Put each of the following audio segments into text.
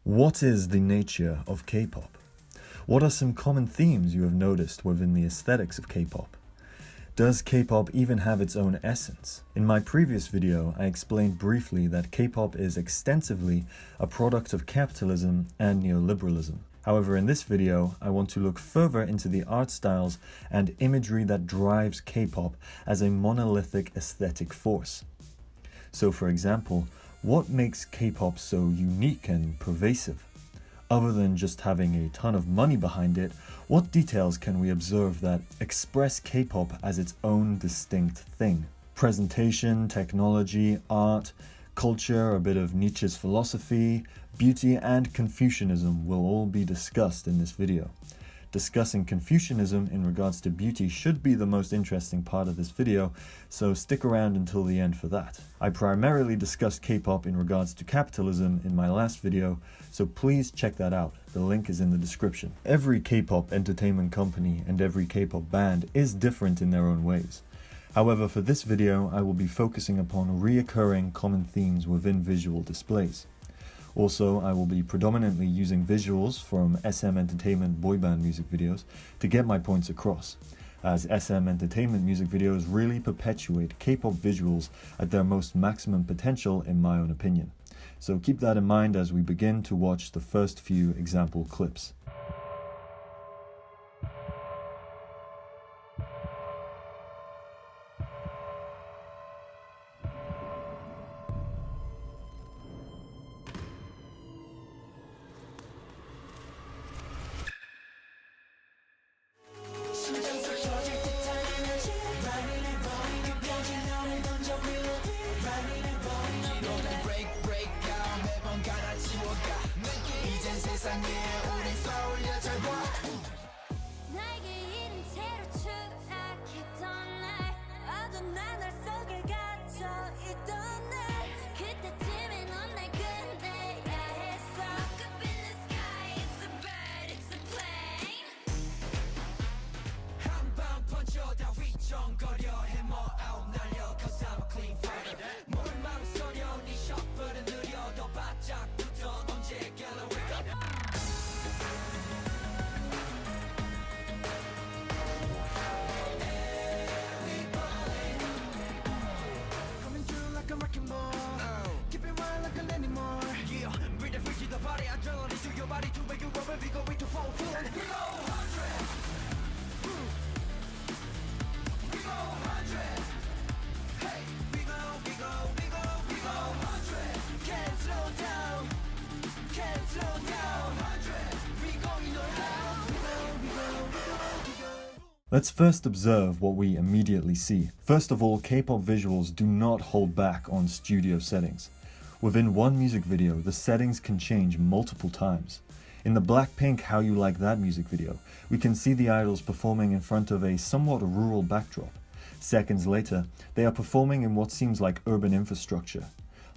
What is the nature of K-pop? What are some common themes you have noticed within the aesthetics of K-pop? Does K-pop even have its own essence? In my previous video, I explained briefly that K-pop is extensively a product of capitalism and neoliberalism. However, in this video, I want to look further into the art styles and imagery that drives K-pop as a monolithic aesthetic force. So for example, what makes K-pop so unique and pervasive? Other than just having a ton of money behind it, what details can we observe that express K-pop as its own distinct thing? Presentation, technology, art, culture, a bit of Nietzsche's philosophy, beauty, and Confucianism will all be discussed in this video. Discussing Confucianism in regards to beauty should be the most interesting part of this video, so stick around until the end for that. I primarily discussed K-pop in regards to capitalism in my last video, so please check that out. The link is in the description. Every K-pop entertainment company and every K-pop band is different in their own ways. However, for this video, I will be focusing upon reoccurring common themes within visual displays. Also, I will be predominantly using visuals from SM Entertainment boyband music videos to get my points across, as SM Entertainment music videos really perpetuate K-pop visuals at their most maximum potential in my own opinion. So keep that in mind as we begin to watch the first few example clips. Let's first observe what we immediately see. First of all, K-pop visuals do not hold back on studio settings. Within one music video, the settings can change multiple times. In the Blackpink How You Like That music video, we can see the idols performing in front of a somewhat rural backdrop. Seconds later, they are performing in what seems like urban infrastructure.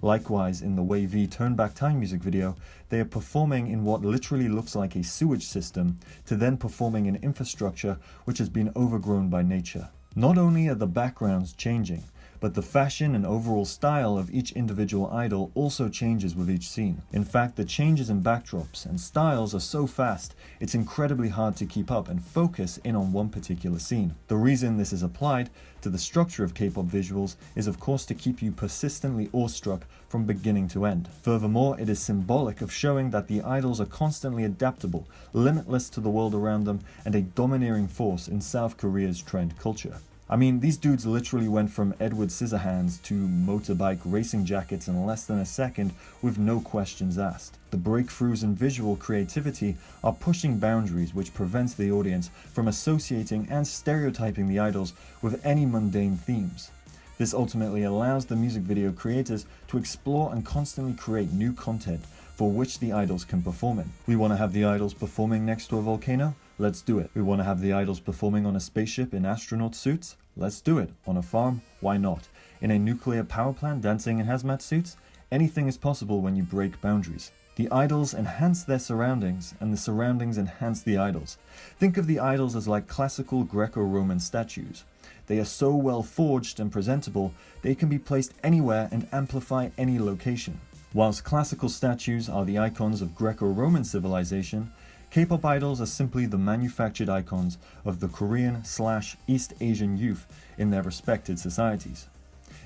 Likewise, in the Wavy Turn Back Time music video, they are performing in what literally looks like a sewage system, to then performing in infrastructure which has been overgrown by nature. Not only are the backgrounds changing, but the fashion and overall style of each individual idol also changes with each scene. In fact, the changes in backdrops and styles are so fast, it's incredibly hard to keep up and focus in on one particular scene. The reason this is applied to the structure of K-pop visuals is of course to keep you persistently awestruck from beginning to end. Furthermore, it is symbolic of showing that the idols are constantly adaptable, limitless to the world around them, and a domineering force in South Korea's trend culture. I mean, these dudes literally went from Edward Scissorhands to motorbike racing jackets in less than a second with no questions asked. The breakthroughs in visual creativity are pushing boundaries which prevents the audience from associating and stereotyping the idols with any mundane themes. This ultimately allows the music video creators to explore and constantly create new content for which the idols can perform in. We want to have the idols performing next to a volcano? Let's do it. We want to have the idols performing on a spaceship in astronaut suits? Let's do it. On a farm? Why not? In a nuclear power plant dancing in hazmat suits? Anything is possible when you break boundaries. The idols enhance their surroundings, and the surroundings enhance the idols. Think of the idols as like classical Greco-Roman statues. They are so well forged and presentable, they can be placed anywhere and amplify any location. Whilst classical statues are the icons of Greco-Roman civilization, K-pop idols are simply the manufactured icons of the Korean/East Asian youth in their respected societies.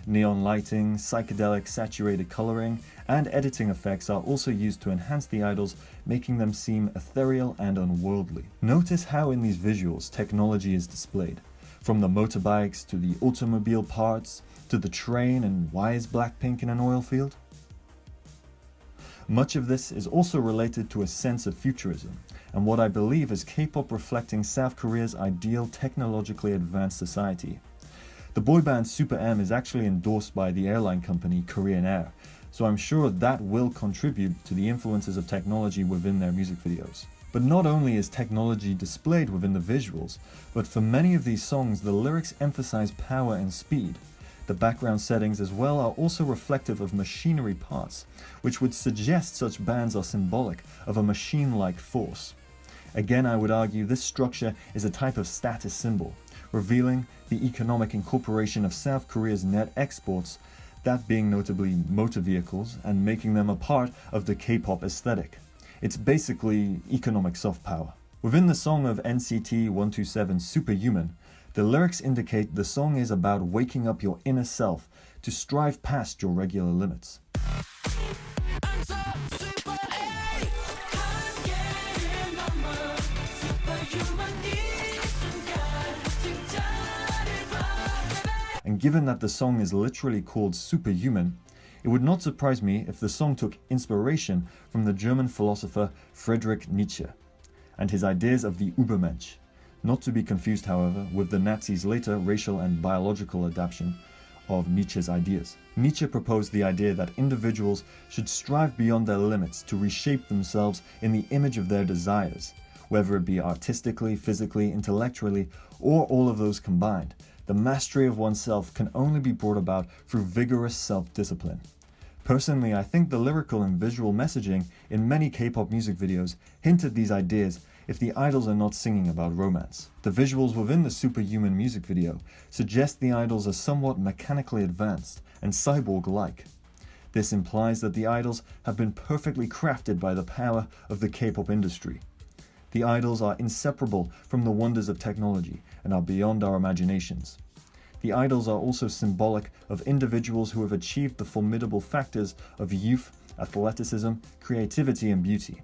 Neon lighting, psychedelic saturated coloring, and editing effects are also used to enhance the idols, making them seem ethereal and unworldly. Notice how in these visuals technology is displayed, from the motorbikes to the automobile parts, to the train and why is Blackpink in an oil field? Much of this is also related to a sense of futurism, and what I believe is K-pop reflecting South Korea's ideal technologically advanced society. The boy band Super M is actually endorsed by the airline company Korean Air, so I'm sure that will contribute to the influences of technology within their music videos. But not only is technology displayed within the visuals, but for many of these songs the lyrics emphasize power and speed. The background settings as well are also reflective of machinery parts, which would suggest such bands are symbolic of a machine-like force. Again, I would argue this structure is a type of status symbol, revealing the economic incorporation of South Korea's net exports, that being notably motor vehicles, and making them a part of the K-pop aesthetic. It's basically economic soft power. Within the song of NCT 127 Superhuman, the lyrics indicate the song is about waking up your inner self to strive past your regular limits. And given that the song is literally called Superhuman, it would not surprise me if the song took inspiration from the German philosopher Friedrich Nietzsche and his ideas of the Übermensch, not to be confused, however, with the Nazis' later racial and biological adaptation of Nietzsche's ideas. Nietzsche proposed the idea that individuals should strive beyond their limits to reshape themselves in the image of their desires, whether it be artistically, physically, intellectually, or all of those combined. The mastery of oneself can only be brought about through vigorous self-discipline. Personally, I think the lyrical and visual messaging in many K-pop music videos hint at these ideas if the idols are not singing about romance. The visuals within the Superhuman music video suggest the idols are somewhat mechanically advanced and cyborg-like. This implies that the idols have been perfectly crafted by the power of the K-pop industry. The idols are inseparable from the wonders of technology and are beyond our imaginations. The idols are also symbolic of individuals who have achieved the formidable factors of youth, athleticism, creativity, and beauty.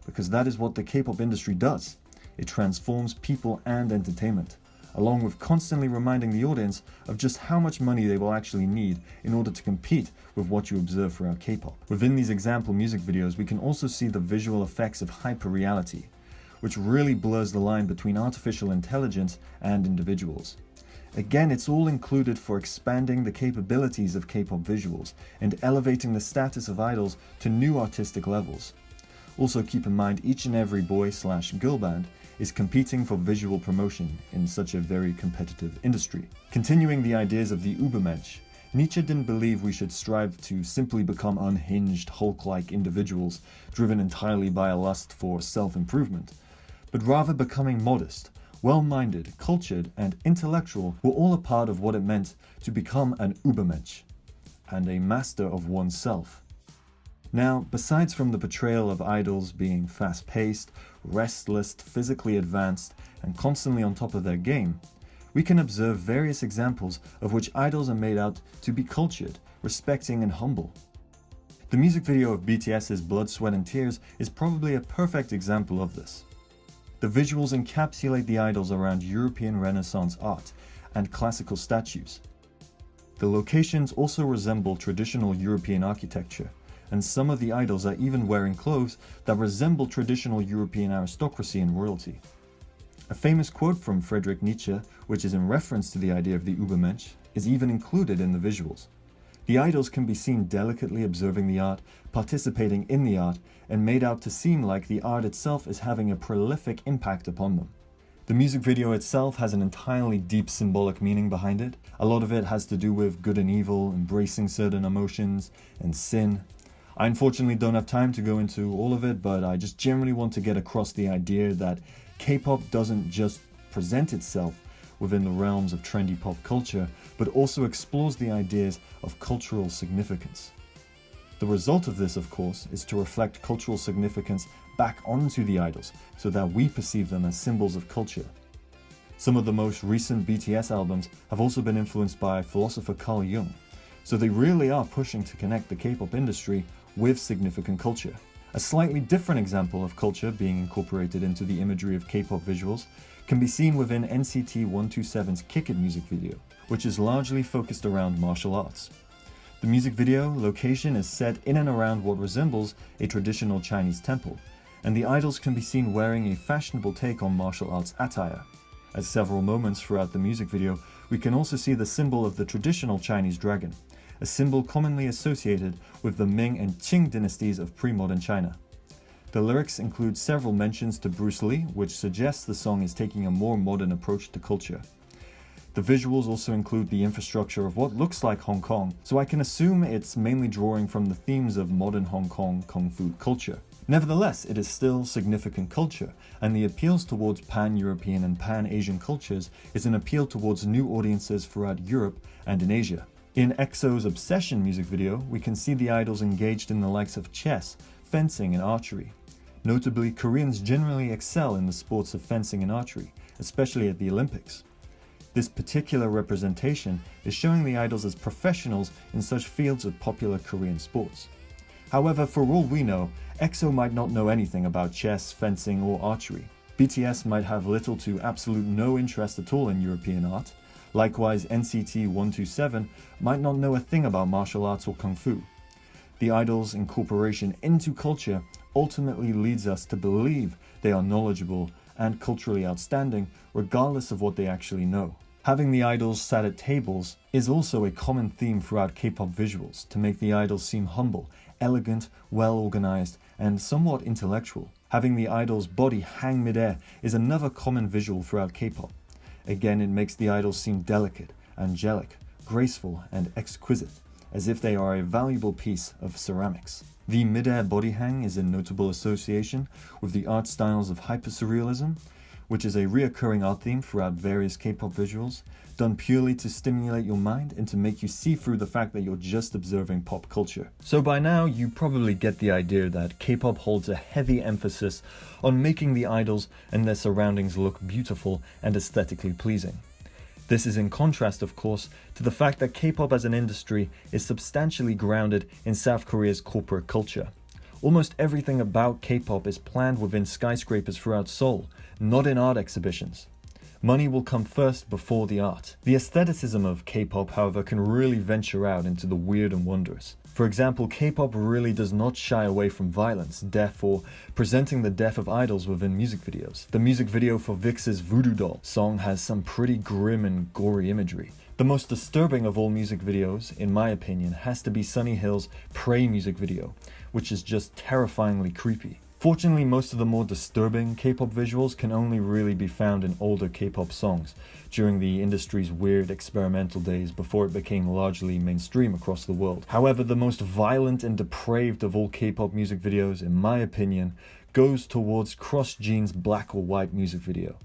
Because that is what the K-pop industry does. It transforms people and entertainment, along with constantly reminding the audience of just how much money they will actually need in order to compete with what you observe throughout K-pop. Within these example music videos, we can also see the visual effects of hyperreality, which really blurs the line between artificial intelligence and individuals. Again, it's all included for expanding the capabilities of K-pop visuals and elevating the status of idols to new artistic levels. Also keep in mind each and every boy/girl band is competing for visual promotion in such a very competitive industry. Continuing the ideas of the Übermensch, Nietzsche didn't believe we should strive to simply become unhinged, Hulk-like individuals driven entirely by a lust for self-improvement, but rather becoming modest, well-minded, cultured, and intellectual were all a part of what it meant to become an Übermensch and a master of oneself. Now, besides from the portrayal of idols being fast-paced, restless, physically advanced, and constantly on top of their game, we can observe various examples of which idols are made out to be cultured, respecting, and humble. The music video of BTS's Blood, Sweat and Tears is probably a perfect example of this. The visuals encapsulate the idols around European Renaissance art and classical statues. The locations also resemble traditional European architecture, and some of the idols are even wearing clothes that resemble traditional European aristocracy and royalty. A famous quote from Friedrich Nietzsche, which is in reference to the idea of the Übermensch, is even included in the visuals. The idols can be seen delicately observing the art, participating in the art, and made out to seem like the art itself is having a prolific impact upon them. The music video itself has an entirely deep symbolic meaning behind it. A lot of it has to do with good and evil, embracing certain emotions, and sin. I unfortunately don't have time to go into all of it, but I just generally want to get across the idea that K-pop doesn't just present itself within the realms of trendy pop culture, but also explores the ideas of cultural significance. The result of this, of course, is to reflect cultural significance back onto the idols so that we perceive them as symbols of culture. Some of the most recent BTS albums have also been influenced by philosopher Carl Jung, so they really are pushing to connect the K-pop industry with significant culture. A slightly different example of culture being incorporated into the imagery of K-pop visuals can be seen within NCT 127's Kick It music video, which is largely focused around martial arts. The music video location is set in and around what resembles a traditional Chinese temple, and the idols can be seen wearing a fashionable take on martial arts attire. At several moments throughout the music video, we can also see the symbol of the traditional Chinese dragon, a symbol commonly associated with the Ming and Qing dynasties of pre-modern China. The lyrics include several mentions to Bruce Lee, which suggests the song is taking a more modern approach to culture. The visuals also include the infrastructure of what looks like Hong Kong, so I can assume it's mainly drawing from the themes of modern Hong Kong Kung Fu culture. Nevertheless, it is still significant culture, and the appeals towards pan-European and pan-Asian cultures is an appeal towards new audiences throughout Europe and in Asia. In EXO's Obsession music video, we can see the idols engaged in the likes of chess, fencing, and archery. Notably, Koreans generally excel in the sports of fencing and archery, especially at the Olympics. This particular representation is showing the idols as professionals in such fields of popular Korean sports. However, for all we know, EXO might not know anything about chess, fencing, or archery. BTS might have little to absolute no interest at all in European art. Likewise, NCT 127 might not know a thing about martial arts or kung fu. The idols' incorporation into culture ultimately leads us to believe they are knowledgeable and culturally outstanding, regardless of what they actually know. Having the idols sat at tables is also a common theme throughout K-pop visuals to make the idols seem humble, elegant, well-organized, and somewhat intellectual. Having the idol's body hang midair is another common visual throughout K-pop. Again, it makes the idols seem delicate, angelic, graceful, and exquisite, as if they are a valuable piece of ceramics. The midair body hang is a notable association with the art styles of hypersurrealism, which is a reoccurring art theme throughout various K-pop visuals, done purely to stimulate your mind and to make you see through the fact that you're just observing pop culture. So by now, you probably get the idea that K-pop holds a heavy emphasis on making the idols and their surroundings look beautiful and aesthetically pleasing. This is in contrast, of course, to the fact that K-pop as an industry is substantially grounded in South Korea's corporate culture. Almost everything about K-pop is planned within skyscrapers throughout Seoul, not in art exhibitions. Money will come first before the art. The aestheticism of K-pop, however, can really venture out into the weird and wondrous. For example, K-pop really does not shy away from violence, death, or presenting the death of idols within music videos. The music video for VIX's Voodoo Doll song has some pretty grim and gory imagery. The most disturbing of all music videos, in my opinion, has to be Sunny Hill's Pray music video, which is just terrifyingly creepy. Fortunately, most of the more disturbing K-pop visuals can only really be found in older K-pop songs during the industry's weird experimental days before it became largely mainstream across the world. However, the most violent and depraved of all K-pop music videos, in my opinion, goes towards Cross Gene's Black or White music video.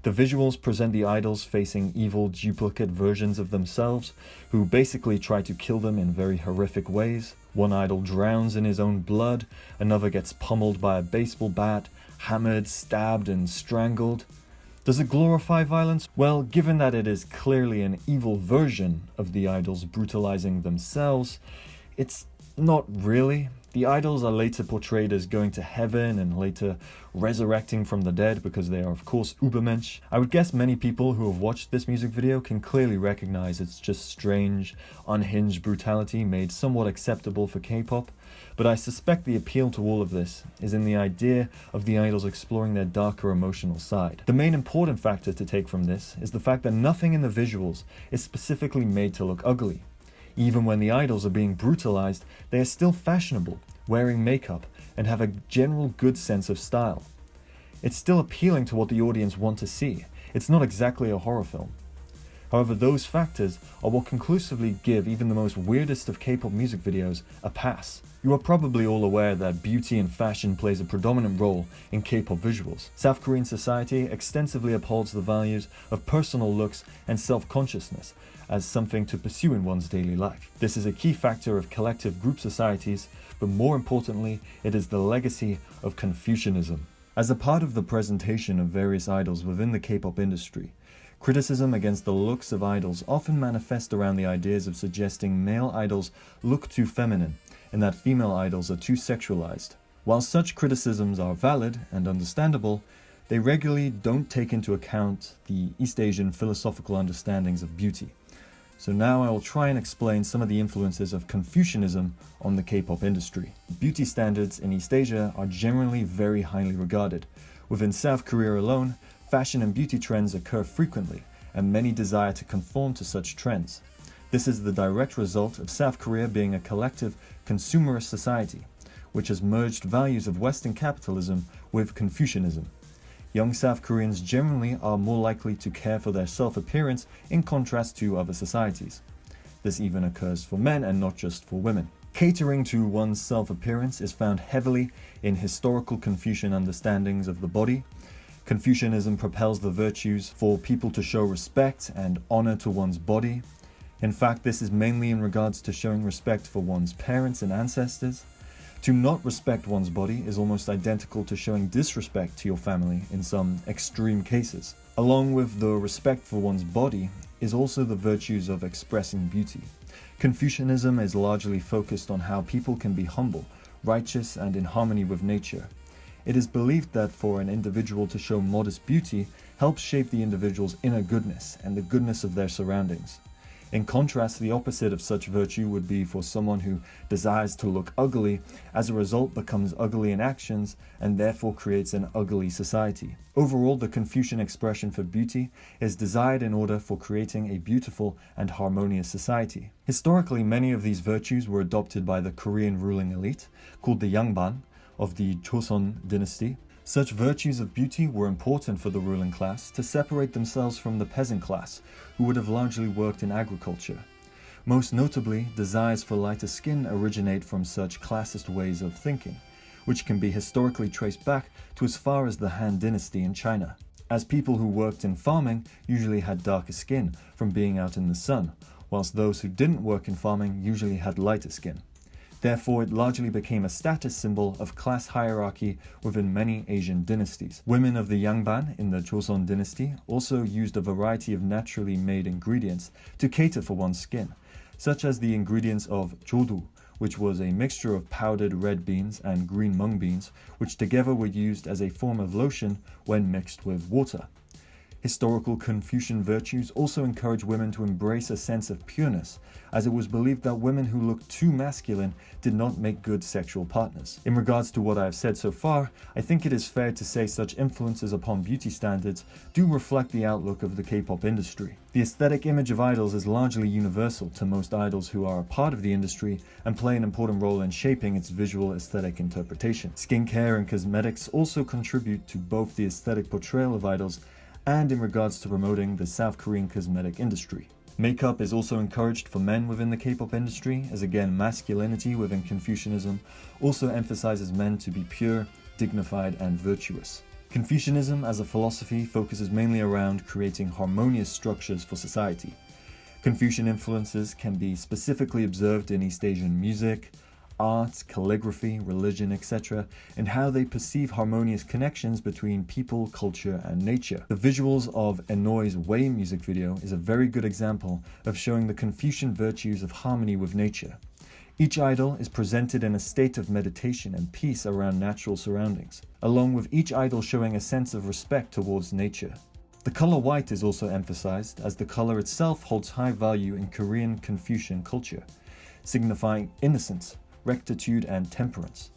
The visuals present the idols facing evil duplicate versions of themselves, who basically try to kill them in very horrific ways. One idol drowns in his own blood, another gets pummeled by a baseball bat, hammered, stabbed, and strangled. Does it glorify violence? Well, given that it is clearly an evil version of the idols brutalizing themselves, it's not really. The idols are later portrayed as going to heaven and later resurrecting from the dead because they are, of course, Übermensch. I would guess many people who have watched this music video can clearly recognize it's just strange, unhinged brutality made somewhat acceptable for K-pop, but I suspect the appeal to all of this is in the idea of the idols exploring their darker emotional side. The main important factor to take from this is the fact that nothing in the visuals is specifically made to look ugly. Even when the idols are being brutalized, they are still fashionable, wearing makeup, and have a general good sense of style. It's still appealing to what the audience want to see. It's not exactly a horror film. However, those factors are what conclusively give even the most weirdest of K-pop music videos a pass. You are probably all aware that beauty and fashion plays a predominant role in K-pop visuals. South Korean society extensively upholds the values of personal looks and self-consciousness as something to pursue in one's daily life. This is a key factor of collective group societies, but more importantly, it is the legacy of Confucianism. As a part of the presentation of various idols within the K-pop industry, criticism against the looks of idols often manifest around the ideas of suggesting male idols look too feminine and that female idols are too sexualized. While such criticisms are valid and understandable, they regularly don't take into account the East Asian philosophical understandings of beauty. So now I will try and explain some of the influences of Confucianism on the K-pop industry. Beauty standards in East Asia are generally very highly regarded. Within South Korea alone, fashion and beauty trends occur frequently, and many desire to conform to such trends. This is the direct result of South Korea being a collective consumerist society, which has merged values of Western capitalism with Confucianism. Young South Koreans generally are more likely to care for their self-appearance in contrast to other societies. This even occurs for men and not just for women. Catering to one's self-appearance is found heavily in historical Confucian understandings of the body. Confucianism propels the virtues for people to show respect and honor to one's body. In fact, this is mainly in regards to showing respect for one's parents and ancestors. To not respect one's body is almost identical to showing disrespect to your family in some extreme cases. Along with the respect for one's body is also the virtues of expressing beauty. Confucianism is largely focused on how people can be humble, righteous, and in harmony with nature. It is believed that for an individual to show modest beauty helps shape the individual's inner goodness and the goodness of their surroundings. In contrast, the opposite of such virtue would be for someone who desires to look ugly, as a result becomes ugly in actions, and therefore creates an ugly society. Overall, the Confucian expression for beauty is desired in order for creating a beautiful and harmonious society. Historically, many of these virtues were adopted by the Korean ruling elite, called the Yangban, of the Joseon dynasty. Such virtues of beauty were important for the ruling class to separate themselves from the peasant class, who would have largely worked in agriculture. Most notably, desires for lighter skin originate from such classist ways of thinking, which can be historically traced back to as far as the Han Dynasty in China, as people who worked in farming usually had darker skin from being out in the sun, whilst those who didn't work in farming usually had lighter skin. Therefore, it largely became a status symbol of class hierarchy within many Asian dynasties. Women of the Yangban in the Joseon dynasty also used a variety of naturally made ingredients to cater for one's skin, such as the ingredients of jodu, which was a mixture of powdered red beans and green mung beans, which together were used as a form of lotion when mixed with water. Historical Confucian virtues also encourage women to embrace a sense of pureness, as it was believed that women who looked too masculine did not make good sexual partners. In regards to what I have said so far, I think it is fair to say such influences upon beauty standards do reflect the outlook of the K-pop industry. The aesthetic image of idols is largely universal to most idols who are a part of the industry and play an important role in shaping its visual aesthetic interpretation. Skincare and cosmetics also contribute to both the aesthetic portrayal of idols and in regards to promoting the South Korean cosmetic industry. Makeup is also encouraged for men within the K-pop industry, as again masculinity within Confucianism also emphasizes men to be pure, dignified, and virtuous. Confucianism as a philosophy focuses mainly around creating harmonious structures for society. Confucian influences can be specifically observed in East Asian music, art, calligraphy, religion, etc., and how they perceive harmonious connections between people, culture, and nature. The visuals of Enoi's Way music video is a very good example of showing the Confucian virtues of harmony with nature. Each idol is presented in a state of meditation and peace around natural surroundings, along with each idol showing a sense of respect towards nature. The color white is also emphasized, as the color itself holds high value in Korean Confucian culture, signifying innocence, rectitude, and temperance.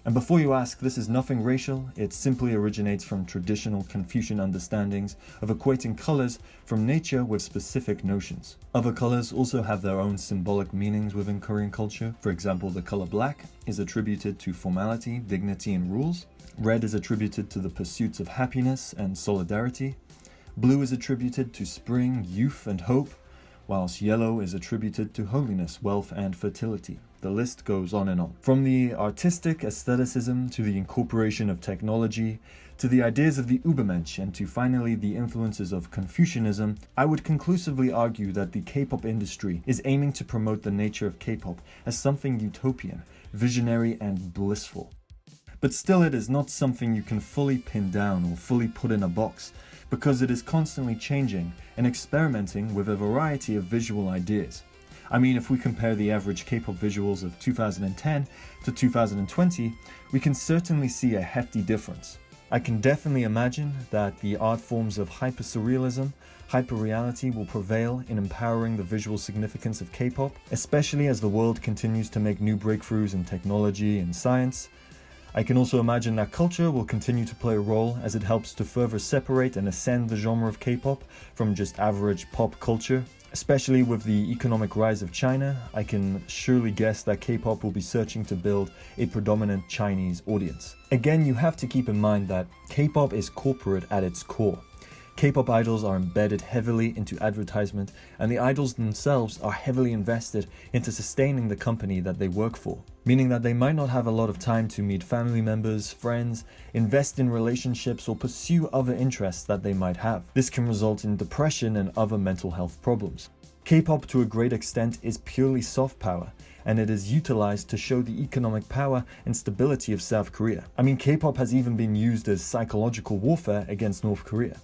And before you ask, this is nothing racial, it simply originates from traditional Confucian understandings of equating colors from nature with specific notions. Other colors also have their own symbolic meanings within Korean culture. For example, the color black is attributed to formality, dignity, and rules. Red is attributed to the pursuits of happiness and solidarity. Blue is attributed to spring, youth, and hope, whilst yellow is attributed to holiness, wealth, and fertility. The list goes on and on. From the artistic aestheticism to the incorporation of technology, to the ideas of the Übermensch, and to finally the influences of Confucianism, I would conclusively argue that the K-pop industry is aiming to promote the nature of K-pop as something utopian, visionary, and blissful. But still, it is not something you can fully pin down or fully put in a box, because it is constantly changing and experimenting with a variety of visual ideas. I mean, if we compare the average K-pop visuals of 2010 to 2020, we can certainly see a hefty difference. I can definitely imagine that the art forms of hyper-surrealism, hyper-reality will prevail in empowering the visual significance of K-pop, especially as the world continues to make new breakthroughs in technology and science. I can also imagine that culture will continue to play a role as it helps to further separate and ascend the genre of K-pop from just average pop culture. Especially with the economic rise of China, I can surely guess that K-pop will be searching to build a predominant Chinese audience. Again, you have to keep in mind that K-pop is corporate at its core. K-pop idols are embedded heavily into advertisement, and the idols themselves are heavily invested into sustaining the company that they work for, meaning that they might not have a lot of time to meet family members, friends, invest in relationships, or pursue other interests that they might have. This can result in depression and other mental health problems. K-pop to a great extent is purely soft power, and it is utilized to show the economic power and stability of South Korea. I mean, K-pop has even been used as psychological warfare against North Korea.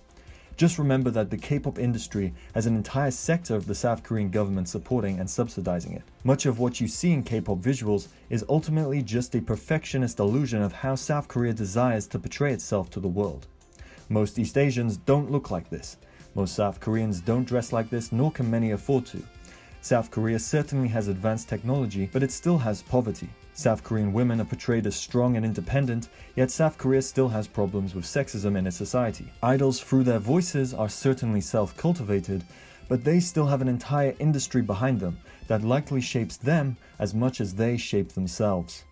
Just remember that the K-pop industry has an entire sector of the South Korean government supporting and subsidizing it. Much of what you see in K-pop visuals is ultimately just a perfectionist illusion of how South Korea desires to portray itself to the world. Most East Asians don't look like this. Most South Koreans don't dress like this, nor can many afford to. South Korea certainly has advanced technology, but it still has poverty. South Korean women are portrayed as strong and independent, yet South Korea still has problems with sexism in its society. Idols, through their voices, are certainly self-cultivated, but they still have an entire industry behind them that likely shapes them as much as they shape themselves.